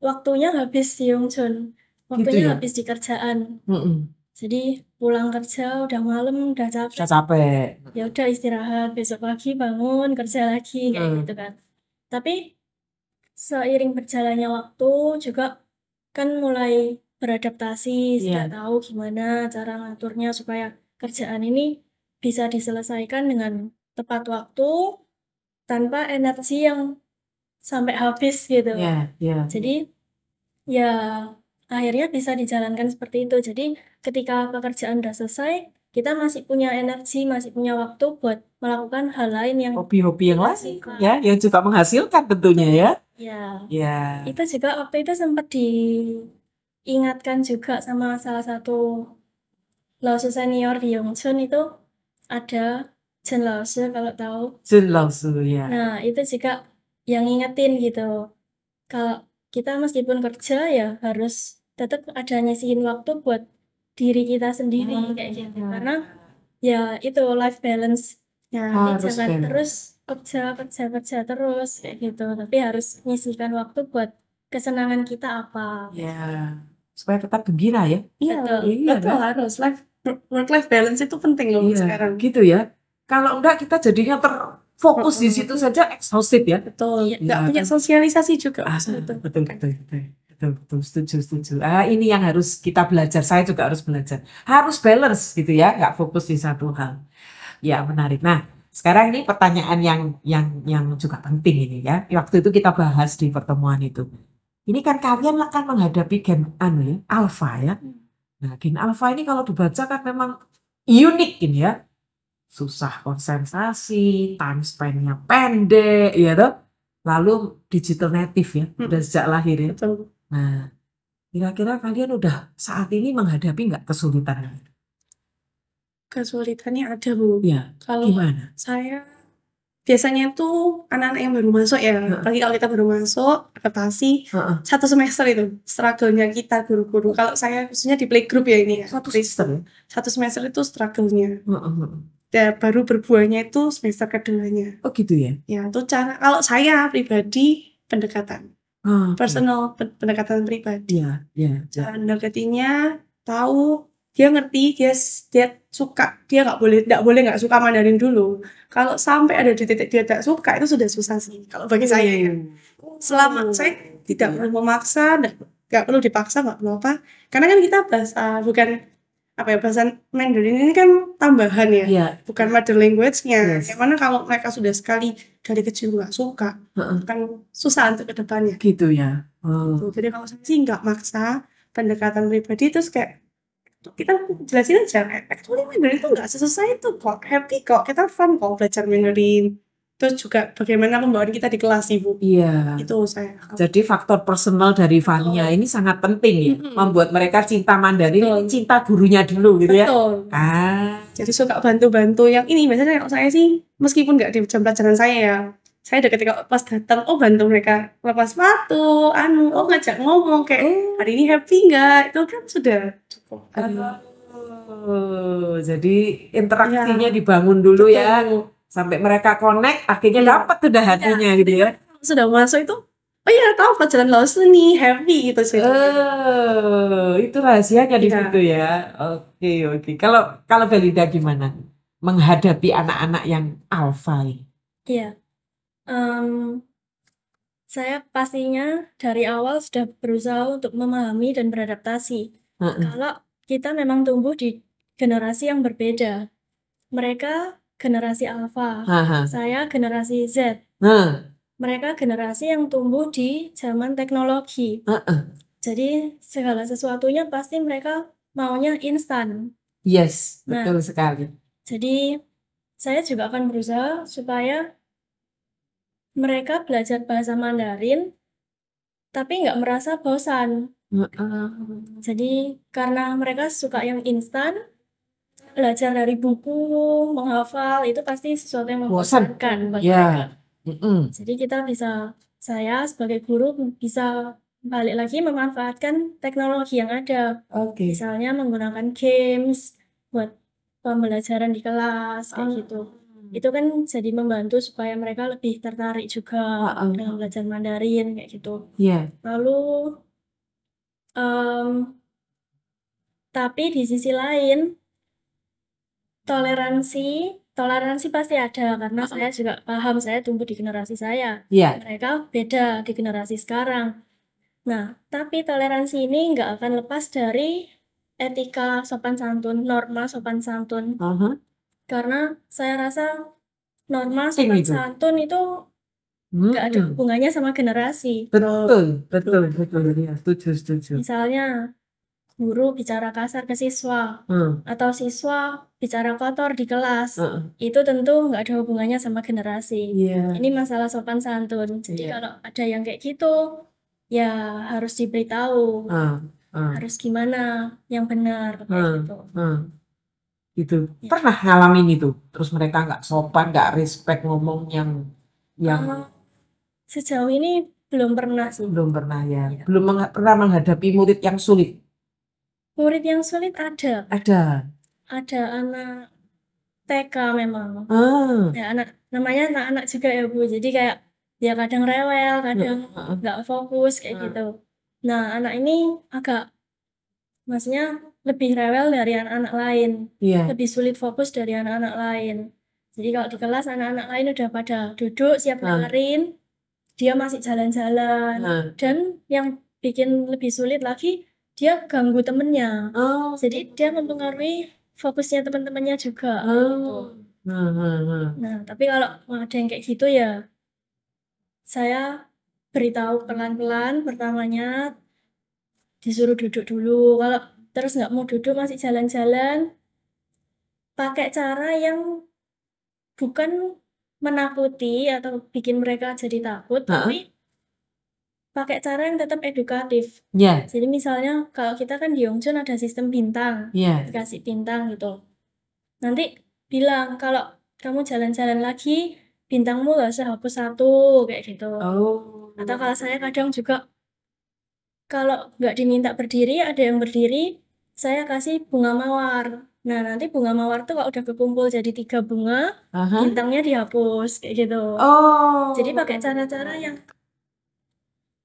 D: waktunya habis di Yongchun. Waktunya
A: ya?
D: habis di kerjaan.
A: Mm-mm.
D: Jadi pulang kerja udah malam, udah capek.
A: Sudah capek.
D: Ya udah istirahat, besok pagi bangun, kerja lagi kayak gitu kan. Tapi seiring berjalannya waktu juga kan mulai beradaptasi, sudah tahu gimana cara ngaturnya supaya kerjaan ini bisa diselesaikan dengan tepat waktu tanpa energi yang sampai habis gitu.
A: Iya.
D: Jadi ya akhirnya bisa dijalankan seperti itu. Jadi ketika pekerjaan udah selesai, kita masih punya energi, masih punya waktu buat melakukan hal lain yang
A: Hobi-hobi yang
D: kita
A: lain
D: suka.
A: ya, yang juga menghasilkan tentunya ya.
D: Ya,
A: Ya.
D: itu juga waktu itu sempat diingatkan juga sama salah satu Laosu senior di Yongchun itu ada Jen Laosu kalau tahu.
A: Jun Laosu ya.
D: Nah, itu juga yang ngingetin gitu. Kalau kita meskipun kerja ya harus tetap ada nyisihin waktu buat diri kita sendiri kayak gitu. Karena ya itu life balance. Ya,
A: Harus
D: jangan
A: balance.
D: terus kerja terus kayak gitu. Tapi harus nyisihkan waktu buat kesenangan kita apa.
A: Ya. Supaya tetap gembira ya.
E: Iya,
D: Betul.
E: betul harus work life balance itu penting loh sekarang.
A: Gitu ya. Kalau enggak kita jadinya terfokus di situ saja, exhausted ya.
E: Betul.
D: Iya.
E: Nggak punya sosialisasi juga.
A: Betul. Setuju. Ini yang harus kita belajar. Saya juga harus belajar. Harus balance gitu ya, nggak fokus di satu hal. Ya, menarik. Nah, sekarang ini pertanyaan yang juga penting ini ya. Waktu itu kita bahas di pertemuan itu. Ini kan kalian akan menghadapi gen alpha ya. Nah, gen alpha ini kalau dibaca kan memang unik ini ya. Susah konsentrasi, time span-nya pendek ya toh. Lalu digital native ya, udah sejak lahir ya.
E: Betul.
A: Nah, kira-kira kalian udah saat ini menghadapi nggak kesulitan?
E: Kesulitannya ada Bu.
A: Ya,
E: Kalau
A: gimana?
E: saya biasanya tuh anak-anak yang baru masuk ya, apalagi kalau kita baru masuk adaptasi satu semester itu struggle-nya kita guru-guru. Kalau saya khususnya di playgroup ya ini ya. Satu semester itu struggle-nya. Ya, baru berbuahnya itu semester keduanya.
A: Oh gitu ya?
E: Ya, itu cara kalau saya pribadi pendekatan. Personal pendekatan pribadi.
A: Iya.
E: Cara mendekatinya, tahu dia ngerti, dia suka, dia nggak boleh nggak suka Mandarin dulu. Kalau sampai ada di titik dia tidak suka itu sudah susah sih. Kalau bagi saya ya. Selama saya tidak perlu memaksa, nggak perlu dipaksa, nggak perlu apa. Karena kan kita bahasa bahasa Mandarin ini kan tambahan ya, bukan mother language-nya. Yang mana kalau mereka sudah sekali dari kecil nggak suka, kan susah untuk kedepannya.
A: Gitu ya.
E: Jadi kalau saya sih nggak maksa, pendekatan pribadi terus kayak kita jelasin aja, actually Mandarin itu nggak sesusah itu kok, happy kok, kita fun kok belajar Mandarin. Terus juga bagaimana pembawaan kita di kelas, Ibu.
A: Iya.
E: Itu saya.
A: Jadi faktor personal dari Fania ini sangat penting ya, membuat mereka cinta Mandarin, ini cinta gurunya dulu gitu ya.
E: Betul.
A: Jadi
E: suka bantu-bantu yang ini. Biasanya kalau saya sih, meskipun nggak di jam pelajaran saya ya, saya udah ketika pas datang, bantu mereka lepas sepatu, ngajak ngomong kayak hari ini happy nggak? Itu kan sudah cukup.
A: Jadi interaksinya dibangun dulu ya, sampai mereka connect, akhirnya dapat udah hatinya gitu ya.
E: Sudah masuk itu, tahu pelajaran laos nih, happy gitu sih.
A: Itu rahasianya di situ ya. Oke. Kalau Belinda gimana menghadapi anak-anak yang alpha?
D: Iya. Saya pastinya dari awal sudah berusaha untuk memahami dan beradaptasi. Kalau kita memang tumbuh di generasi yang berbeda. Mereka generasi alpha, saya generasi Z. Mereka generasi yang tumbuh di zaman teknologi. Jadi segala sesuatunya pasti mereka maunya instan.
A: Yes, betul sekali.
D: Jadi saya juga akan berusaha supaya mereka belajar bahasa Mandarin tapi nggak merasa bosan. Jadi karena mereka suka yang instan, belajar dari buku, menghafal itu pasti sesuatu yang membosankan bagi mereka. Jadi saya sebagai guru bisa balik lagi memanfaatkan teknologi yang ada. Misalnya menggunakan games buat pembelajaran di kelas kayak gitu. Itu kan jadi membantu supaya mereka lebih tertarik juga dengan belajar Mandarin kayak gitu. Lalu tapi di sisi lain toleransi pasti ada karena saya juga paham, saya tumbuh di generasi saya. Mereka beda di generasi sekarang. Nah, tapi toleransi ini nggak akan lepas dari etika sopan santun, norma sopan santun. Karena saya rasa norma sopan santun itu nggak ada hubungannya sama generasi.
A: Betul. Ya, setuju.
D: Misalnya guru bicara kasar ke siswa atau siswa bicara kotor di kelas, itu tentu nggak ada hubungannya sama generasi. Ini masalah sopan santun. Jadi kalau ada yang kayak gitu, ya harus diberitahu, harus gimana yang benar kayak gitu.
A: Gitu. Pernah ngalamin itu, terus mereka nggak sopan, nggak respect ngomong yang
D: sejauh ini belum pernah sih.
A: Belum pernah ya. Belum pernah menghadapi murid yang sulit.
D: Murid yang sulit ada. Ada anak TK memang. Ya, namanya anak-anak juga ya Bu. Jadi kayak dia kadang rewel, kadang nggak fokus kayak gitu. Nah, anak ini maksudnya lebih rewel dari anak-anak lain. Lebih sulit fokus dari anak-anak lain. Jadi kalau di kelas anak-anak lain udah pada duduk siap dengerin, dia masih jalan-jalan. Dan yang bikin lebih sulit lagi, dia ganggu temennya. Jadi dia mempengaruhi fokusnya teman-temannya juga. Nah, tapi kalau ada yang kayak gitu ya, saya beritahu pelan-pelan. Pertamanya disuruh duduk dulu. Kalau terus nggak mau duduk masih jalan-jalan, pakai cara yang bukan menakuti atau bikin mereka jadi takut, tapi pakai cara yang tetap edukatif. Jadi misalnya kalau kita kan di Yongchun ada sistem bintang, dikasih bintang gitu. Nanti bilang kalau kamu jalan-jalan lagi, bintangmu gak usah hapus satu kayak gitu. Atau kalau saya kadang juga kalau nggak diminta berdiri, ada yang berdiri, saya kasih bunga mawar. Nah, nanti bunga mawar tuh kalau udah kekumpul jadi 3 bunga, bintangnya dihapus kayak gitu. Jadi pakai cara-cara yang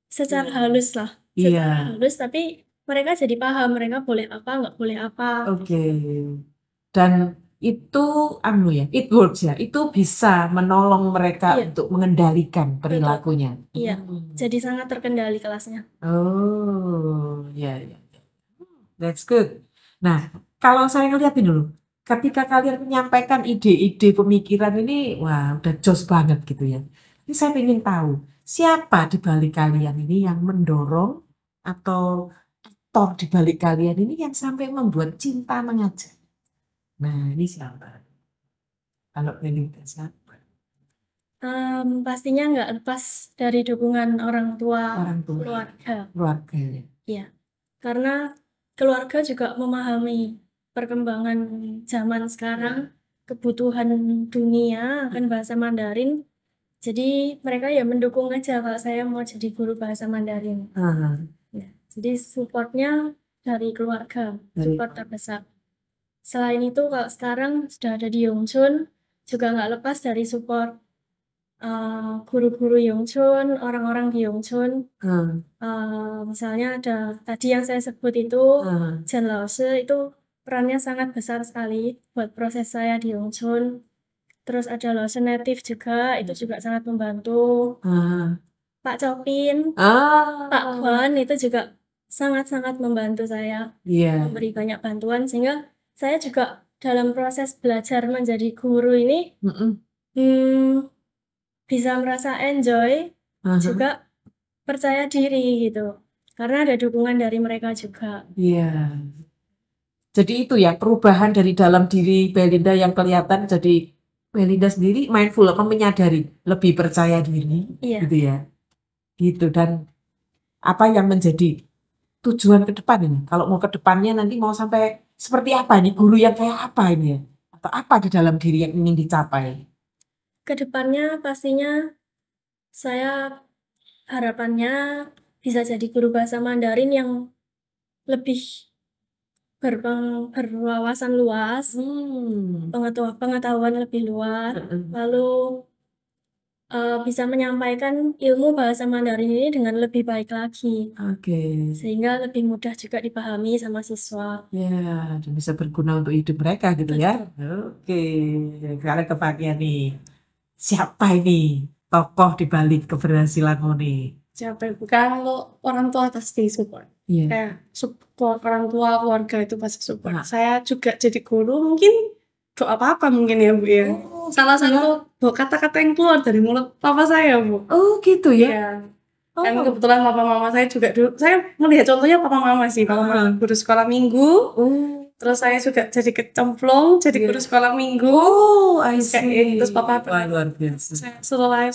D: secara halus lah. Secara halus, tapi mereka jadi paham mereka boleh apa, nggak boleh apa.
A: Dan itu it works ya. Itu bisa menolong mereka untuk mengendalikan perilakunya.
D: Jadi sangat terkendali kelasnya.
A: That's good. Nah, kalau saya ngeliatin dulu, ketika kalian menyampaikan ide-ide pemikiran ini, wah udah jos banget gitu ya. Ini saya ingin tahu, siapa di balik kalian ini yang mendorong atau aktor di balik kalian ini yang sampai membuat cinta mengajar? Nah, ini siapa? Kalau Melinda siapa?
D: Pastinya nggak lepas dari dukungan orang tua,
A: Orang tua,
D: keluarga.
A: keluarganya.
D: Iya, karena keluarga juga memahami perkembangan zaman sekarang, kebutuhan dunia akan bahasa Mandarin. Jadi mereka ya mendukung aja kalau saya mau jadi guru bahasa Mandarin.
A: Ah,
D: Ya, jadi supportnya dari keluarga,
A: dari
D: support terbesar. Selain itu kalau sekarang sudah ada di Yongchun, juga nggak lepas dari support guru-guru Yongchun, orang-orang di Yongchun. Misalnya ada tadi yang saya sebut itu, Chen Laoshi itu perannya sangat besar sekali buat proses saya di Yongchun. Terus ada Laoshi Native juga, itu juga sangat membantu. Pak Chopin, Pak Kwan itu juga sangat-sangat membantu saya,
A: Iya.
D: memberi banyak bantuan sehingga saya juga dalam proses belajar menjadi guru ini bisa merasa enjoy, juga percaya diri gitu. Karena ada dukungan dari mereka juga.
A: Iya. Jadi itu ya perubahan dari dalam diri Belinda yang kelihatan, jadi Belinda sendiri mindful apa menyadari, lebih percaya diri,
D: Iya.
A: gitu ya. Gitu. Dan apa yang menjadi tujuan ke depan ini? Kalau mau ke depannya nanti mau sampai seperti apa nih? Guru yang kayak apa ini ya? Atau apa di dalam diri yang ingin dicapai?
D: Kedepannya pastinya saya harapannya bisa jadi guru bahasa Mandarin yang lebih berwawasan luas, pengetahuan lebih luas, lalu bisa menyampaikan ilmu bahasa Mandarin ini dengan lebih baik lagi,
A: Oke.
D: sehingga lebih mudah juga dipahami sama siswa.
A: Ya, dan bisa berguna untuk hidup mereka gitu ya. Oke, sekarang kebagian nih. Siapa ini tokoh di balik keberhasilanmu nih?
E: Siapa ya? Kalau orang tua pasti support.
A: Iya.
E: Kayak support orang tua, keluarga itu pasti support.
A: Nah.
E: Saya juga jadi guru mungkin doa apa mungkin ya Bu ya. Salah satu kata-kata yang keluar dari mulut papa saya Bu.
A: Oh gitu ya.
E: Iya. Kan kebetulan papa mama saya juga dulu, saya melihat contohnya papa mama sih, papa mama guru sekolah minggu. Terus saya juga jadi kecemplung, jadi guru sekolah minggu.
A: Oh, I
E: Terus kayak
A: see.
E: terus papa
A: Wah, luar biasa.
E: setelah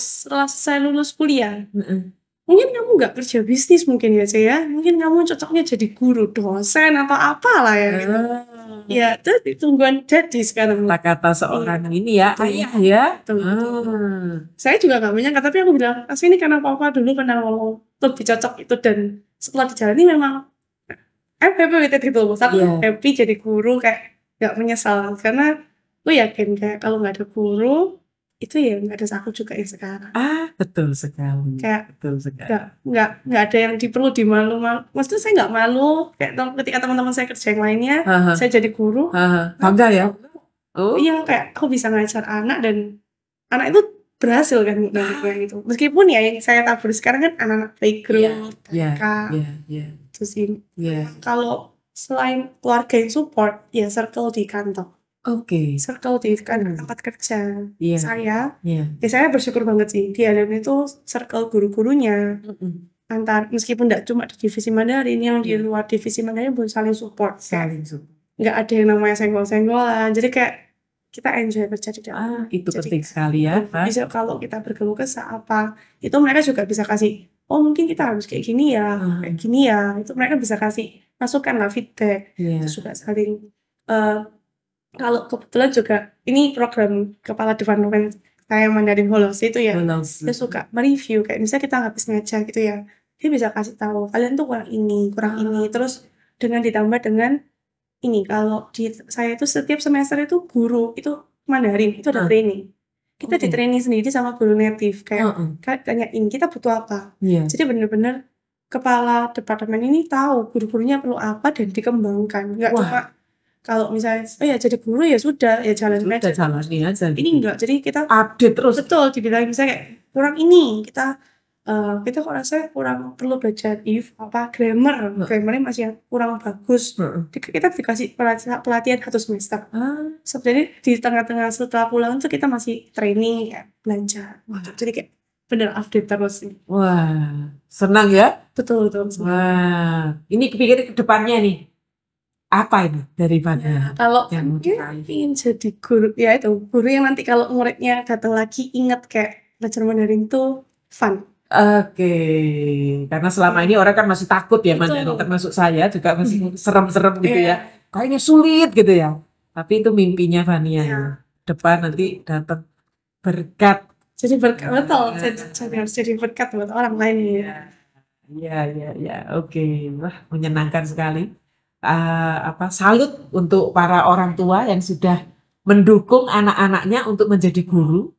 E: saya lulus kuliah, mungkin kamu nggak kerja bisnis mungkin ya Cek ya, mungkin kamu cocoknya jadi guru, dosen atau apalah ya gitu. Ya itu tungguan jadi sekarang.
A: Kata seorang ini ya, ayah ya.
E: Saya juga nggak menyangka, tapi aku bilang ini karena papa dulu pernah ngomong lebih cocok itu, dan setelah dijalani memang happy with it gitu loh. Aku happy jadi guru, kayak nggak menyesal, karena aku yakin kayak kalau nggak ada guru itu ya nggak ada aku juga yang sekarang.
A: Betul sekali.
E: Kayak
A: betul sekali.
E: nggak ada yang perlu dimalu. Maksudnya saya nggak malu kayak ketika teman-teman saya kerja yang lainnya, saya jadi guru.
A: Bangga ya.
E: Iya, kayak aku bisa ngajar anak dan anak itu berhasil kan kayak gitu. Meskipun ya yang saya tabur sekarang kan anak-anak playgroup, itu sih. Kalau selain keluarga yang support, ya circle di kantor. Circle di tempat kerja saya. Saya bersyukur banget sih di dalam itu circle guru-gurunya. Meskipun tidak cuma di divisi Mandarin, yang di luar divisi Mandarin pun saling support. Nggak ada yang namanya senggol-senggolan. Jadi kayak kita enjoy kerja di dalam.
A: Itu penting sekali ya.
E: Bisa kalau kita berkeluh kesah apa, itu mereka juga bisa kasih, oh mungkin kita harus kayak gini ya, kayak gini ya. Itu mereka bisa kasih masukan lah, feedback. Itu juga saling. Kalau kebetulan juga ini program kepala departemen saya Mandarin Holocene itu ya, dia suka mereview kayak misalnya kita habis ngajar gitu ya, dia bisa kasih tahu kalian tuh kurang ini, terus dengan ditambah dengan ini, kalau di saya itu setiap semester itu guru itu Mandarin itu ada training, kita di training sendiri sama guru native, kayak tanyain kita butuh apa, jadi bener-bener kepala departemen ini tahu guru-gurunya perlu apa dan dikembangkan, nggak cuma kalau misalnya jadi guru ya sudah ya jalan aja. Ini enggak, jadi kita update terus. Betul, dibilang misalnya kayak kurang ini, kita kok rasanya kurang perlu belajar grammarnya masih kurang bagus. Kita dikasih pelatihan 1 semester. Sebenarnya di tengah-tengah setelah pulang itu kita masih training ya, belajar. Jadi kayak bener update terus sih.
A: Wah, senang ya.
E: Betul.
A: Wah, ini kepikir ke depannya nih. Apa ini dari Fania?
E: Kalau
A: Yang
E: mungkin ingin jadi guru, ya itu guru yang nanti kalau muridnya datang lagi ingat kayak belajar Mandarin itu fun.
A: Oke, karena selama ini orang kan masih takut ya
E: Betul.
A: Mandarin, termasuk saya juga masih serem-serem gitu
E: Iya.
A: ya. Kayaknya sulit gitu ya. Tapi itu mimpinya Fania
E: Iya.
A: ya. Depan nanti datang berkat.
E: Jadi berkat, betul. Jadi harus jadi berkat buat orang lain ya.
A: Iya. Oke, wah menyenangkan sekali. Salut untuk para orang tua yang sudah mendukung anak-anaknya untuk menjadi guru,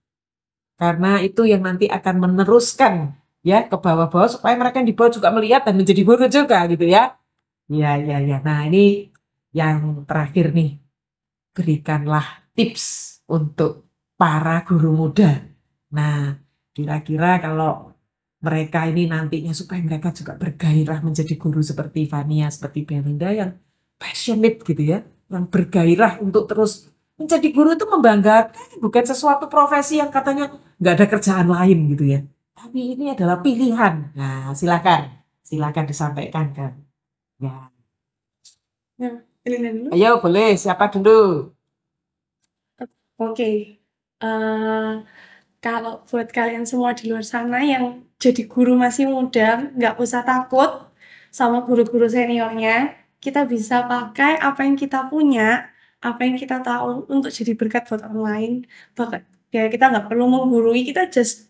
A: karena itu yang nanti akan meneruskan ya ke bawah-bawah supaya mereka yang di bawah juga melihat dan menjadi guru juga gitu ya. Iya. Nah ini yang terakhir nih, berikanlah tips untuk para guru muda. Nah kira-kira kalau mereka ini nantinya supaya mereka juga bergairah menjadi guru seperti Fania, seperti Belinda yang passionate gitu ya, yang bergairah untuk terus menjadi guru itu membanggakan, bukan sesuatu profesi yang katanya nggak ada kerjaan lain gitu ya. Tapi ini adalah pilihan. Nah silakan disampaikan kan. Ya.
E: Ini dulu.
A: Ayo boleh, siapa dulu?
E: Oke. Kalau buat kalian semua di luar sana yang jadi guru masih muda, nggak usah takut sama guru-guru seniornya. Kita bisa pakai apa yang kita punya, apa yang kita tahu untuk jadi berkat buat orang lain. Bahkan ya kita nggak perlu menggurui, kita just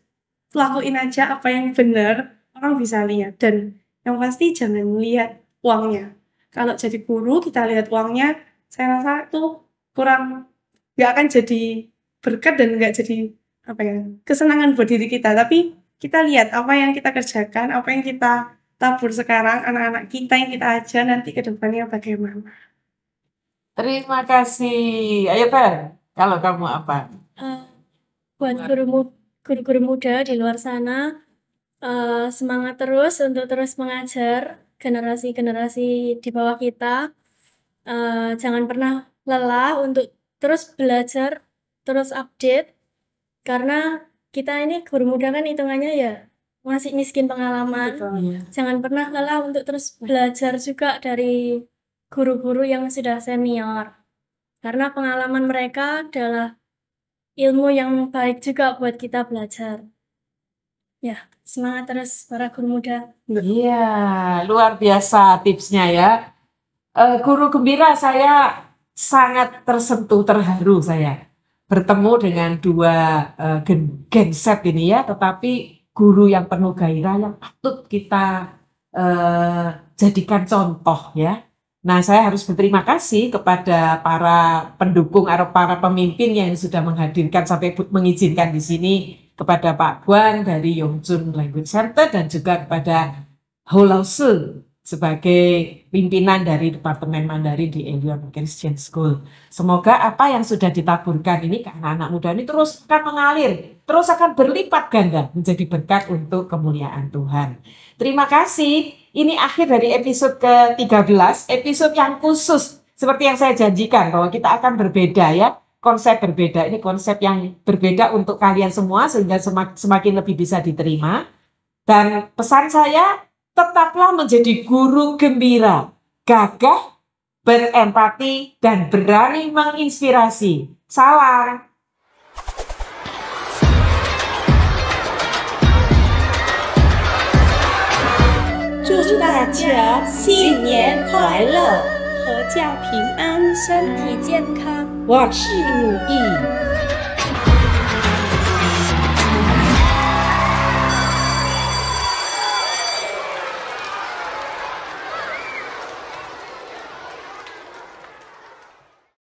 E: lakuin aja apa yang benar, orang bisa lihat. Dan yang pasti jangan lihat uangnya. Kalau jadi guru kita lihat uangnya, saya rasa itu kurang, nggak akan jadi berkat dan nggak jadi kesenangan buat diri kita. Tapi kita lihat apa yang kita kerjakan, apa yang kita tabur sekarang, anak-anak kita yang kita ajar nanti ke depannya bagaimana.
A: Terima kasih. Ayo Fer, kalau kamu apa?
D: Buat guru-guru muda di luar sana, semangat terus untuk terus mengajar generasi-generasi di bawah kita. Jangan pernah lelah untuk terus belajar, terus update, karena kita ini guru muda kan hitungannya ya masih miskin pengalaman.
A: Iya.
D: Jangan pernah lelah untuk terus belajar juga dari guru-guru yang sudah senior, karena pengalaman mereka adalah ilmu yang baik juga buat kita belajar. Ya, semangat terus para guru muda.
A: Iya, luar biasa tipsnya ya. Guru gembira, saya sangat tersentuh, terharu saya bertemu dengan dua gen Z ini ya, tetapi guru yang penuh gairah yang patut kita jadikan contoh ya. Nah, saya harus berterima kasih kepada para pendukung atau para pemimpin yang sudah menghadirkan sampai mengizinkan di sini, kepada Pak Guan dari Yongchun Language Center dan juga kepada Ho Lao Su sebagai pimpinan dari Departemen Mandarin di Elion Christian School. Semoga apa yang sudah ditaburkan ini ke anak-anak muda ini terus akan mengalir, terus akan berlipat ganda menjadi berkat untuk kemuliaan Tuhan. Terima kasih. Ini akhir dari episode ke-13, episode yang khusus. Seperti yang saya janjikan bahwa kita akan berbeda ya, konsep berbeda. Ini konsep yang berbeda untuk kalian semua sehingga semakin lebih bisa diterima. Dan pesan saya, tetaplah menjadi guru gembira, gagah, berempati, dan berani menginspirasi. Salam.
E: 祝大家新年快乐，阖家平安，
D: 身体健康。
A: 我是努力。